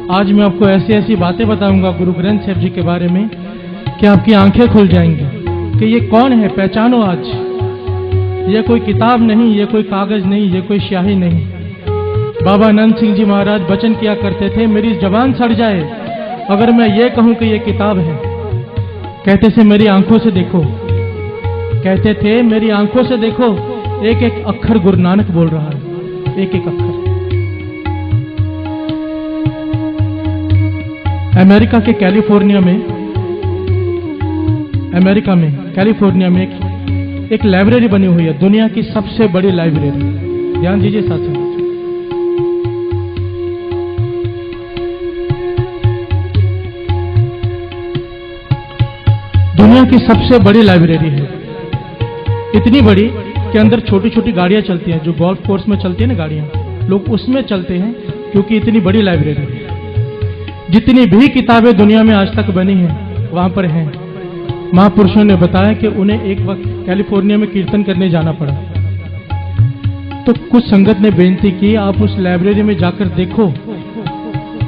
आज मैं आपको ऐसी ऐसी बातें बताऊंगा गुरु ग्रंथ साहिब जी के बारे में कि आपकी आंखें खुल जाएंगी कि ये कौन है, पहचानो आज। ये कोई किताब नहीं, ये कोई कागज नहीं, ये कोई स्याही नहीं। बाबा आनंद सिंह जी महाराज वचन किया करते थे, मेरी जबान सड़ जाए अगर मैं ये कहूं कि ये किताब है। कहते थे मेरी आंखों से देखो, कहते थे मेरी आंखों से देखो, एक एक अक्षर गुरु नानक बोल रहा है, एक एक अक्षर। अमेरिका के कैलिफोर्निया में एक लाइब्रेरी बनी हुई है, दुनिया की सबसे बड़ी लाइब्रेरी। ध्यान दीजिए साथियों, दुनिया की सबसे बड़ी लाइब्रेरी है। इतनी बड़ी कि अंदर छोटी छोटी गाड़ियां चलती हैं, जो गोल्फ कोर्स में चलती है ना गाड़ियां, लोग उसमें चलते हैं क्योंकि इतनी बड़ी लाइब्रेरी है। जितनी भी किताबें दुनिया में आज तक बनी हैं वहां पर हैं। महापुरुषों ने बताया कि उन्हें एक वक्त कैलिफोर्निया में कीर्तन करने जाना पड़ा, तो कुछ संगत ने बेनती की आप उस लाइब्रेरी में जाकर देखो,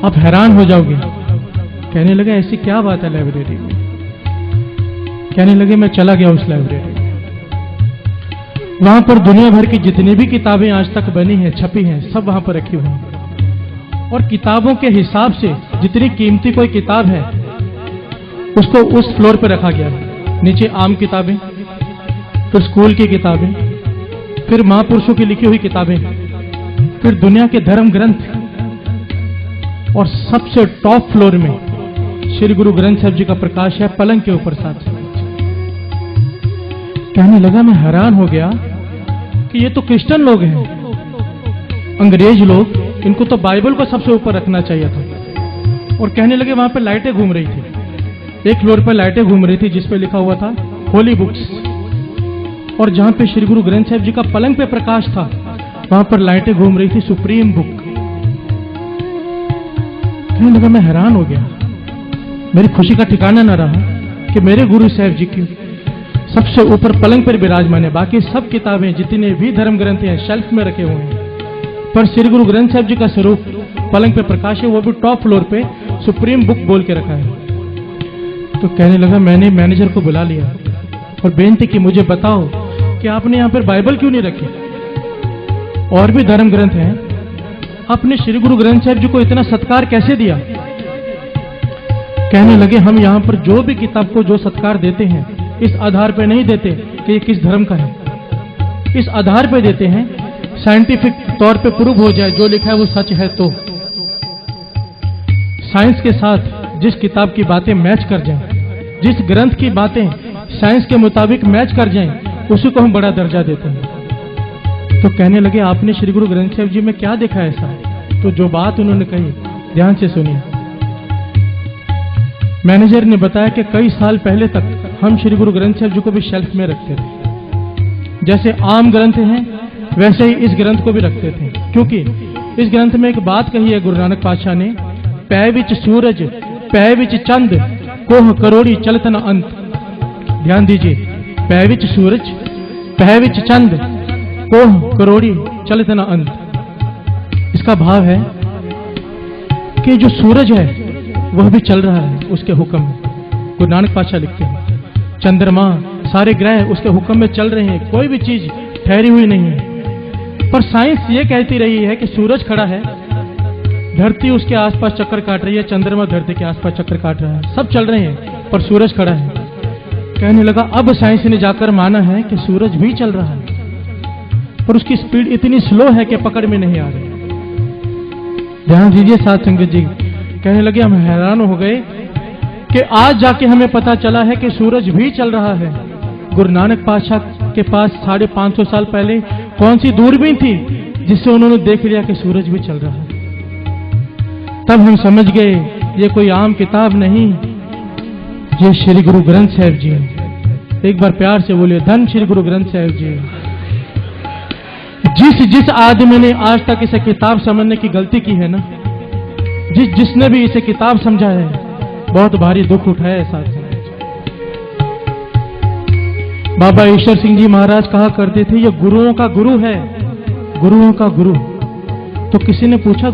आप हैरान हो जाओगे। कहने लगे ऐसी क्या बात है लाइब्रेरी में। कहने लगे मैं चला गया उस लाइब्रेरी, वहां पर दुनिया भर की जितनी भी किताबें आज तक बनी हैं, छपी हैं, सब वहां पर रखी हुई हैं। और किताबों के हिसाब से जितनी कीमती कोई किताब है उसको उस फ्लोर पर रखा गया है। नीचे आम किताबें, फिर स्कूल की किताबें, फिर महापुरुषों की लिखी हुई किताबें, फिर दुनिया के धर्म ग्रंथ, और सबसे टॉप फ्लोर में श्री गुरु ग्रंथ साहिब जी का प्रकाश है पलंग के ऊपर साथ। कहने लगा मैं हैरान हो गया कि ये तो क्रिश्चियन लोग हैं, अंग्रेज लोग, इनको तो बाइबल को सबसे ऊपर रखना चाहिए था। और कहने लगे वहां पर लाइटें घूम रही थी, एक फ्लोर पर लाइटें घूम रही थी जिस पे लिखा हुआ था होली बुक्स, और जहां पे श्री गुरु ग्रंथ साहिब जी का पलंग पे प्रकाश था वहां पर लाइटें घूम रही थी सुप्रीम बुक। कहने लगा मैं हैरान हो गया, मेरी खुशी का ठिकाना न रहा कि मेरे गुरु साहिब जी की सबसे ऊपर पलंग पर विराजमान है। बाकी सब किताबें जितने भी धर्म ग्रंथ हैं शेल्फ में रखे हुए हैं, पर श्री गुरु ग्रंथ साहिब जी का स्वरूप पलंग पे प्रकाश है, वो भी टॉप फ्लोर पे सुप्रीम बुक बोल के रखा है। तो कहने लगा मैंने मैनेजर को बुला लिया और बेनती की मुझे बताओ कि आपने यहां पर बाइबल क्यों नहीं रखी, और भी धर्म ग्रंथ हैं, आपने श्री गुरु ग्रंथ साहिब जी को इतना सत्कार कैसे दिया। कहने लगे हम यहां पर जो भी किताब को जो सत्कार देते हैं इस आधार पर नहीं देते कि ये किस धर्म का है, इस आधार पर देते हैं साइंटिफिक तौर पे प्रूव हो जाए जो लिखा है वो सच है। तो साइंस के साथ जिस किताब की बातें मैच कर जाएं, जिस ग्रंथ की बातें साइंस के मुताबिक मैच कर जाएं, उसी को हम बड़ा दर्जा देते हैं। तो कहने लगे आपने श्री गुरु ग्रंथ साहिब जी में क्या देखा ऐसा। तो जो बात उन्होंने कही ध्यान से सुनिए। मैनेजर ने बताया कि कई साल पहले तक हम श्री गुरु ग्रंथ साहिब जी को भी शेल्फ में रखते थे, जैसे आम ग्रंथ हैं वैसे ही इस ग्रंथ को भी रखते थे, क्योंकि इस ग्रंथ में एक बात कही है गुरु नानक पातशाह ने, पै विच सूरज पै विच चंद कोह करोड़ी चलत न अंत। ध्यान दीजिए, पै विच सूरज पै विच चंद कोह करोड़ी चलत न अंत। इसका भाव है कि जो सूरज है वह भी चल रहा है उसके हुक्म में। गुरु नानक पातशाह लिखते हैं चंद्रमा सारे ग्रह उसके हुक्म में चल रहे हैं, कोई भी चीज ठहरी हुई नहीं है। पर साइंस ये कहती रही है कि सूरज खड़ा है, धरती उसके आसपास चक्कर काट रही है, चंद्रमा धरती के आसपास चक्कर काट रहा है, सब चल रहे हैं पर सूरज खड़ा है। कहने लगा अब साइंस ने जाकर माना है कि सूरज भी चल रहा है, पर उसकी स्पीड इतनी स्लो है कि पकड़ में नहीं आ रही। ध्यान दीजिए साथ संगत जी। कहने लगे हम हैरान हो गए कि आज जाके हमें पता चला है कि सूरज भी चल रहा है। गुरु नानक पातशाह के पास 550 साल पहले कौन सी दूरबीन थी जिससे उन्होंने देख लिया कि सूरज भी चल रहा है। तब हम समझ गए ये कोई आम किताब नहीं, ये श्री गुरु ग्रंथ साहिब जी। एक बार प्यार से बोलिए धन श्री गुरु ग्रंथ साहिब जी। जिस आदमी ने आज तक इसे किताब समझने की गलती की है ना, जिसने भी इसे किताब समझा है बहुत भारी दुख उठाया है साथ। बाबा ईश्वर सिंह जी महाराज कहा करते थे ये गुरुओं का गुरु है, गुरुओं का गुरु। तो किसी ने पूछा